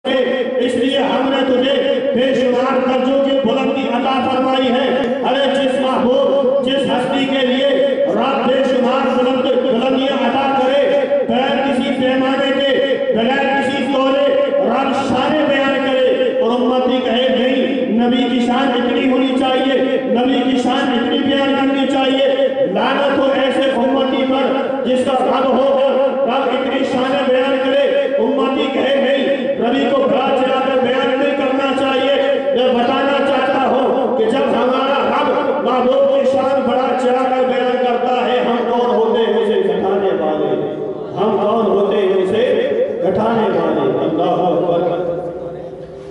اس لیے ہم نے تجھے بے شمار درجوں کی بلندی عطا فرمائی ہے۔ ارے جس محبوب، جس ہستی کے لیے رب بے شمار بلندیاں عطا کرے، بغیر کسی پیمانے کے، بغیر کسی تولے رب شان بیان کرے، اور امتی کہے نہیں نبی کی شان اتنی ہونی چاہیے، نبی کی شان اتنی بیان کرنی چاہیے۔ لعنت ہو ایسے امتی پر جس کا رب ہوگا، رب اتنی شان بیان کرے، امتی کہے نہیں نبی کو بڑا چلا کر بیان نہیں کرنا چاہیے۔ میں بتانا چاہتا ہوں کہ جب ہمارا رب محبوب کی شان بڑا چلا کر بیان کرتا ہے، ہم کون ہوتے ہیں اسے گھٹانے والے؟ ہم کون ہوتے ہیں اسے گھٹانے والے؟ اللہ اکبر۔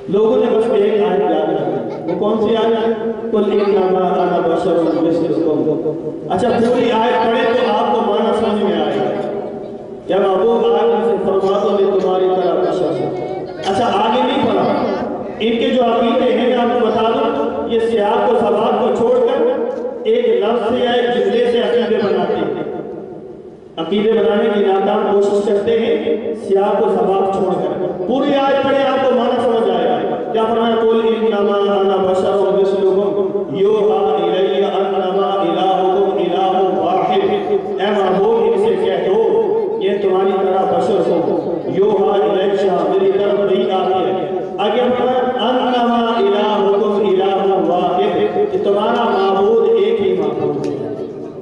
لوگوں نے بس ایک آیت یاد رکھی، وہ کون سی آیت؟ قل انما انا بشر مثلکم۔ اچھا پوری آیت پڑھے تو آپ کو معنی سمجھ میں آئے گا۔ یا محبوب آج سے فرما دو میں تمہاری طرح بشر ہوں۔ اچھا آگے نہیں پڑھا، ان کے جو عقیدے ہیں میں آپ کو بتا دوں، یہ سیاق و سباق کو چھوڑ کر ایک لفظ سے یا ایک جملے سے عقیدے بناتے ہیں، عقیدے بنانے کی ناکام کوشش کرتے ہیں سیاق و سباق چھوڑ کر۔ پوری آیت پڑھے آپ کو معنی سمجھ آئے گا۔ کیا فرمایا؟ قل انما انا بشر مثلکم یوحی الی انما الہکم الہ واحد۔ اے محبوب ان سے کہہ دو یہ تمہاری طرح بشر ہو، یوحی الیہ میری طرف نہیں آتی ہے۔ اگر فرمایا انما الہکم الہ واحد، کہ تمہارا معبود ایک ہی معبود ہے۔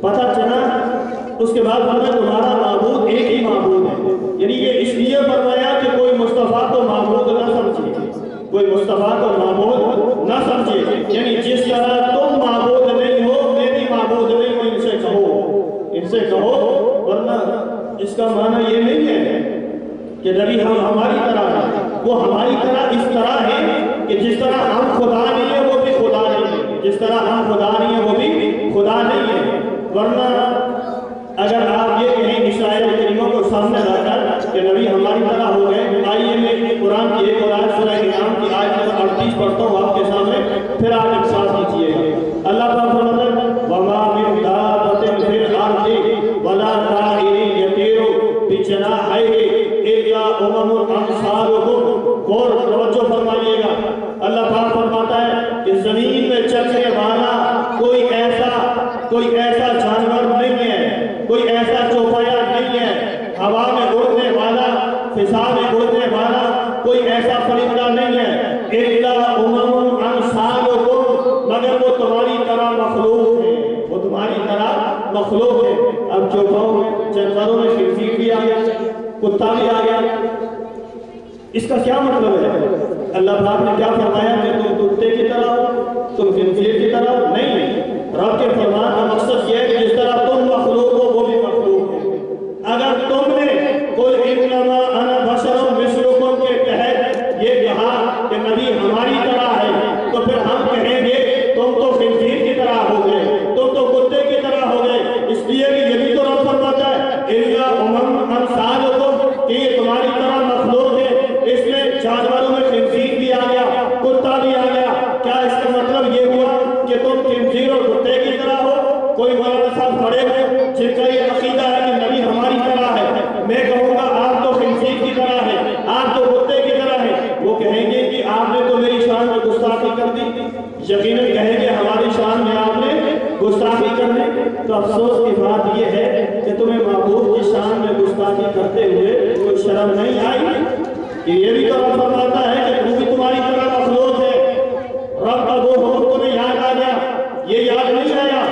پتہ چلا؟ اس کے بعد فرمایا تمہارا معبود ایک ہی معبود ہے، یعنی یہ اس لیے فرمایا کہ کوئی مصطفیٰ کو معبود نہ سمجھے، کوئی مصطفیٰ کو معبود نہ سمجھے، یعنی جس طرح تم معبود نہیں ہو میں بھی معبود نہیں ہوں، ان سے کہو، ورنہ اس کا معنی یہ نہیں ہے کہ نبی ہماری طرح ہے، وہ ہماری طرح اس طرح ہے کہ جس طرح ہم خدا نہیں ہیں وہ بھی خدا نہیں ہے، جس طرح ہم خدا نہیں ہیں وہ بھی خدا نہیں ہے۔ ورنہ اگر آپ یہ کہیں عیسائی کریموں کو سامنے لا کر کہ نبی ہماری طرح ہو گئے، آئیے میں قرآن کی ایک اور آیت سورہ انعام کی آیت نمبر 38 پڑھتا ہوں آپ کے سامنے، پھر آپ احساس کیجئے گا۔ اللہ تعالیٰ فرماتا ہے وَمَا مِن دَابَّةٍ فِي الْأَرْضِ وَلَا طَائِرٍ يَطِيرُ بِجَنَاحَيْهِ إِلَّا أُمَمٌ أَمْثَالُكُمْ۔ غور توجہ فرمائیے گا، اللہ تعالیٰ فرماتا ہے کہ زمین میں چلنے والا کوئی ایسا جانور نہیں ہے، کوئی ایسا چوپایا نہیں ہے، ہوا میں اڑنے والا، فضا میں اڑنے والا کوئی ایسا پرندہ نہیں ہے، اِلَّا أُمَمٌ أَمْثَالُكُمْ، مگر وہ تمہاری طرح مخلوق ہے، وہ تمہاری طرح مخلوق ہے۔ اب چوپاؤں جانوروں میں خنزیر بھی آ گیا، کتا بھی آ گیا، اس کا کیا مطلب ہے؟ اللہ پاک نے کیا فرمایا کہ تم کتے کی طرح ہو، تم خنزیر کی طرح ہو؟ نہیں، رب کے فرمان کا مقصد یہ ہے کہ جس طرح تم مخلوق ہو وہ بھی مخلوق ہے۔ اگر تم نے قل انما انا بشر مثلکم کے تحت یہ کہا کہ نبی ہماری طرح ہے، تو پھر ہم کہیں گے تم تو خنزیر کی طرح ہو گئے، تم تو کتے کی طرح ہو گئے، اس لیے کہ یہ بھی تو رب فرماتا ہے اِلَّا أُمَمٌ أَمْثَالُكُمْ کہ یہ تمہاری طرح مخلوق ہے۔ اس میں جانوروں میں خنزیر بھی آ گیا، کتا بھی آ گیا، کیا اس کا مطلب یہ ہوا کہ تم خنزیر اور کتے کی طرح ہو؟ کوئی مولانا صاحب کھڑے ہوئے جن کا یہ عقیدہ ہے کہ نبی ہماری طرح ہے، میں کہوں گا آپ تو خنزیر کی طرح ہے، آپ تو کتے کی طرح ہے، وہ کہیں گے کہ آپ نے تو میری شان میں گستاخی کر دی، یقیناً کہیں گے ہماری شان میں آپ نے گستاخی کر دی۔ تو افسوس کی بات یہ ہے کہ تمہیں محبوب کی شان میں گستاخی کرتے ہوئے کوئی شرم نہیں آئی کہ یہ بھی تو رب فرماتا ہے کہ وہ بھی تمہاری طرح مخلوق ہے۔ رب کا وہ حکم تمہیں یاد آ گیا، یہ یاد نہیں آیا؟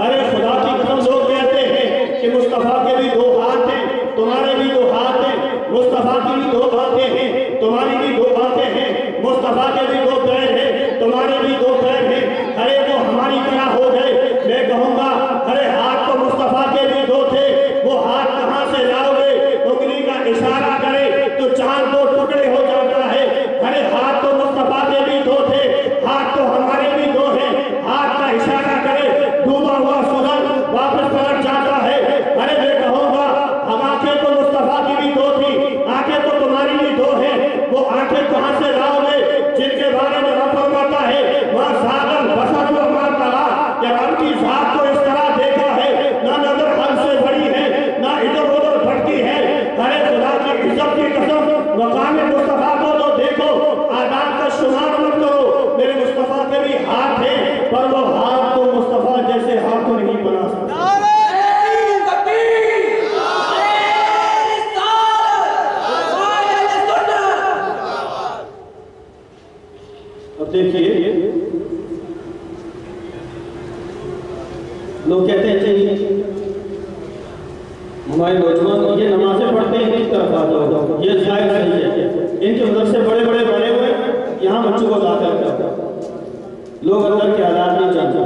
ارے خدا کی قسم لوگ کہتے ہیں کہ مصطفیٰ کے بھی دو ہاتھ ہیں، تمہارے بھی دو ہاتھ ہیں، مصطفیٰ کی بھی دو آنکھیں ہیں، تمہاری بھی دو آنکھیں ہیں، مصطفیٰ کے بھی دو پیر ہیں، تمہارے بھی دو پیر ہیں، ارے وہ ہماری طرح ہو گئے۔ میں کہوں گا ارے ہاتھ تو مصطفیٰ کے بھی دو تھے، وہ ہاتھ کہاں سے لاؤ گے؟ انگلی کا اشارہ کرے تو چاند دو ٹکڑے ہو جاتا ہے۔ ارے ہاتھ تو مصطفیٰ کے بھی دو تھے، ہاتھ تو ہمارے بھی دو ہیں، ہاتھ کا اشارہ کرے ڈوبا ہوا سورج واپس پلٹ جاتا ہے۔ ارے میں کہوں گا ہم آنکھیں تو مصطفیٰ کی بھی دو تھی، آنکھیں تو تمہاری بھی دو ہیں، وہ آنکھیں کہاں سے لاؤ گے جن کے بارے میں رب فرماتا ہے اب دیکھیے لوگ کہتے ہیں چاہیے ہمارے نوجوان یہ نمازیں پڑھتے ہیں کس طرف آ جاؤ، یہ ظاہر صحیح ہے، ان کے اندر سے بڑے بڑے بنے ہوئے یہاں بچوں کو داخل کرتا لوگ اندر کے حالات نہیں جانتے،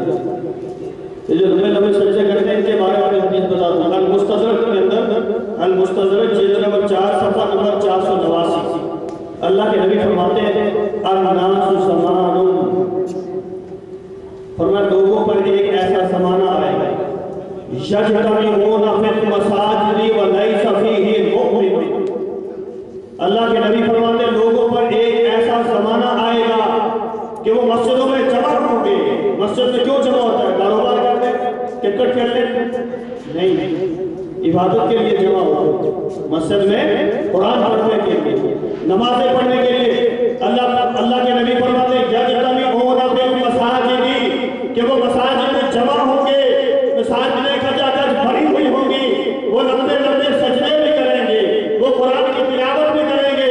یہ جو لمبے لمبے سجدے کرتے ہیں ان کے بارے میں حدیث بتاتا ہوں۔ المستدرک کے اندر المستدرک جلد نمبر 4 صفحہ نمبر 489 اللہ کے نبی فرماتے ہیں الناس زمان، فرمایا لوگوں پر ایک ایسا زمانہ آئے گا یجتمعون فی المساجد ولیس فیہ مؤمن، اللہ کے نبی فرماتے ہیں لوگوں پر ایک ایسا زمانہ آئے گا کہ وہ مسجدوں میں جمع ہوں گے۔ مسجد میں کیوں جمع ہوتا ہے؟ کاروبار کرتے ہیں، کرکٹ کھیلتے نہیں، عبادت کے لیے جمع ہوتے ہیں، مسجد میں قرآن پڑھنے کے لیے، نمازیں پڑھنے کے لیے۔ اللہ کے نبی فرماتے ہیں یجتمعون فی المساجد، کہ وہ مساجد میں جمع ہوں گے، مساجد میں کھچاکھچ بھری ہوئی ہوں گی، وہ لمبے لمبے سجدے بھی کریں گے، وہ قرآن کی تلاوت بھی کریں گے۔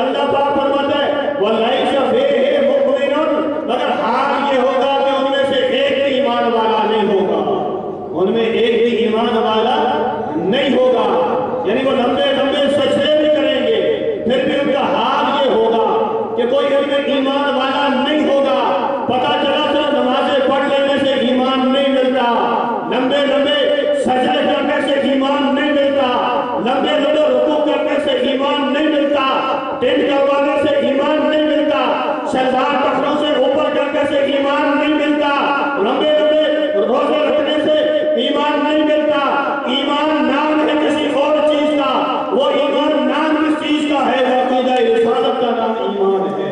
اللہ پاک فرماتا ہے وَلَيْسَ فِيهِ مُؤْمِنٌ، مگر حال یہ ہوگا کہ ان میں سے ایک بھی ایمان والا نہیں ہوگا، ان میں ایک بھی ایمان والا نہیں ہوگا، یعنی وہ لمبے لمبے سجدے بھی کریں گے، پھر بھی ان کا حال یہ ہوگا کہ کوئی ان میں ایمان والا نہیں ہوگا۔ پتہ چلا صرف نمازیں پڑھ لینے سے ایمان نہیں ملتا، لمبے لمبے سجدے کرنے سے ایمان نہیں ملتا، لمبے لمبے رکوع کرنے سے ایمان نہیں ملتا، ٹینٹ کروانے سے ایمان نہیں ملتا، شلوار ٹخنوں سے اوپر کرنے سے ایمان نہیں ملتا، لمبے لمبے روزے رکھنے سے ایمان نہیں ملتا۔ ایمان نام ہے کسی اور چیز کا، وہ ایمان نام کس چیز کا ہے؟ وہ عقیدہ رسالت کا نام ایمان ہے،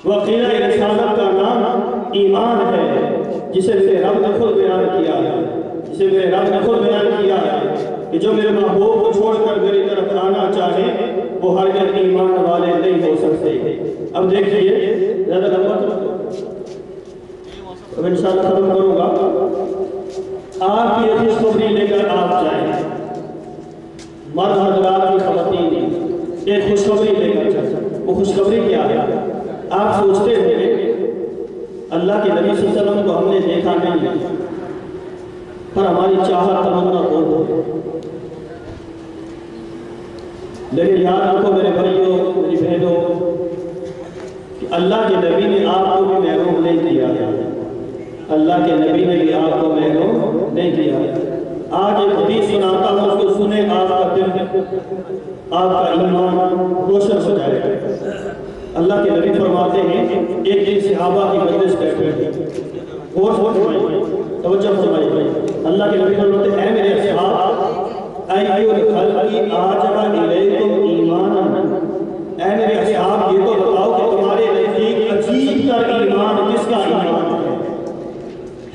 وہ عقیدہ رسالت کا نام ایمان ہے، جسے میرے رب نے خود بیان کیا ہے، جسے میرے رب نے خود بیان کیا ہے کہ جو میرے محبوب کو چھوڑ کر میری طرف آنا چاہے وہ ہرگز ایمان والے نہیں ہو سکتے۔ اب دیکھیے زیادہ لمبا اب انشاءاللہ ختم کروں گا۔ آپ کی ایسی خوشخبری لے کر آپ جائیں، مرد حضرات کی خواتین ایک خوشخبری لے کر جائیں۔ وہ خوشخبری کیا ہے؟ آپ سوچتے ہوئے اللہ کے نبی صلی اللہ علیہ وسلم کو ہم نے دیکھا نہیں، پر ہماری چاہت تمنا بہت ہو، لیکن یاد رکھو میرے بھائیوں میری بہنوں کہ اللہ کے نبی نے آپ کو بھی محروم نہیں کیا، اللہ کے نبی نے بھی آپ کو محروم نہیں کیا۔ آج ایک حدیث سناتا ہوں، اس کو سنیں، آپ کا دل آپ کا ایمان روشن ہو جائے گا۔ اللہ کے نبی فرماتے ہیں ایک دن صحابہ کی مجلس بیٹھے غور فرمائیے، توجہ فرمائیے، اللہ کے نبی فرماتے ہیں اے میرے اصحاب ایو الخلق اعجب الیکم ایمانا، اے میرے اصحاب یہ تو بتاؤ کہ تمہارے نزدیک عجیب تر ایمان کس کا ایمان ہے،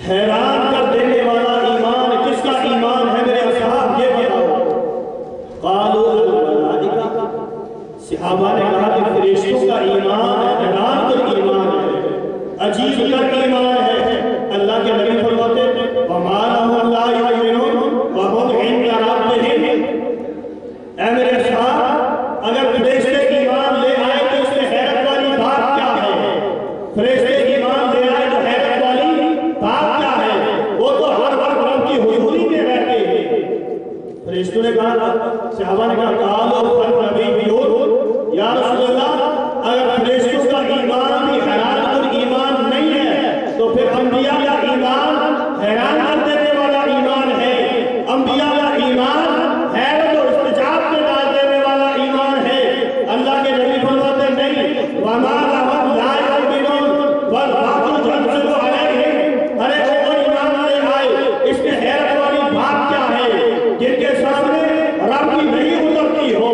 حیران کر دینے والا ایمان کس کا ایمان ہے میرے اصحاب یہ بتاؤ۔ قالوا الملائکہ، صحابہ نے کہا کہ فرشتوں کا ایمان حیران کر ایمان ہے، عجیب تر ایمان ہے۔ اللہ کے نبی فرماتے وما لهم لا يؤمنون وهم عند ربهم، اے میرے اصحاب اگر فرشتے ایمان لے آئے تو اس میں حیرت والی بات کیا ہے؟ فرشتے ایمان لے آئے تو حیرت والی بات کیا ہے؟ وہ تو ہر وقت رب کی حضوری میں رہتے ہیں۔ فرشتوں نے کہا، صحابہ نے کہا قالوا فالنبیون، یا رسول اللہ اگر فرشتوں کا ایمان بھی حیران کر ایمان نہیں ہے تو پھر انبیاء کا ایمان حیران کر دینے والا ایمان ہے، انبیاء کا ایمان حیرت اور استجاب میں ڈال دینے والا ایمان ہے۔ اللہ کے نبی فرماتے نہیں وما لهم لا يؤمنون والباطل ينزل عليهم، ارے وہ ایمان لے آئے اس میں حیرت والی بات کیا ہے؟ جن کے سامنے رب کی وحی اترتی ہو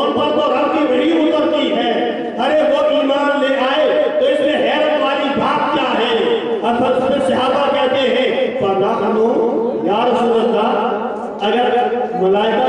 ان پر تو رب کی وحی اترتی ہے، ارے وہ ایمان لے آئے تو اس میں حیرت والی بات کیا ہے؟ پھر صحابہ کہتے ہیں فَنَحْنُ یا رسول اللہ اگر ملائکہ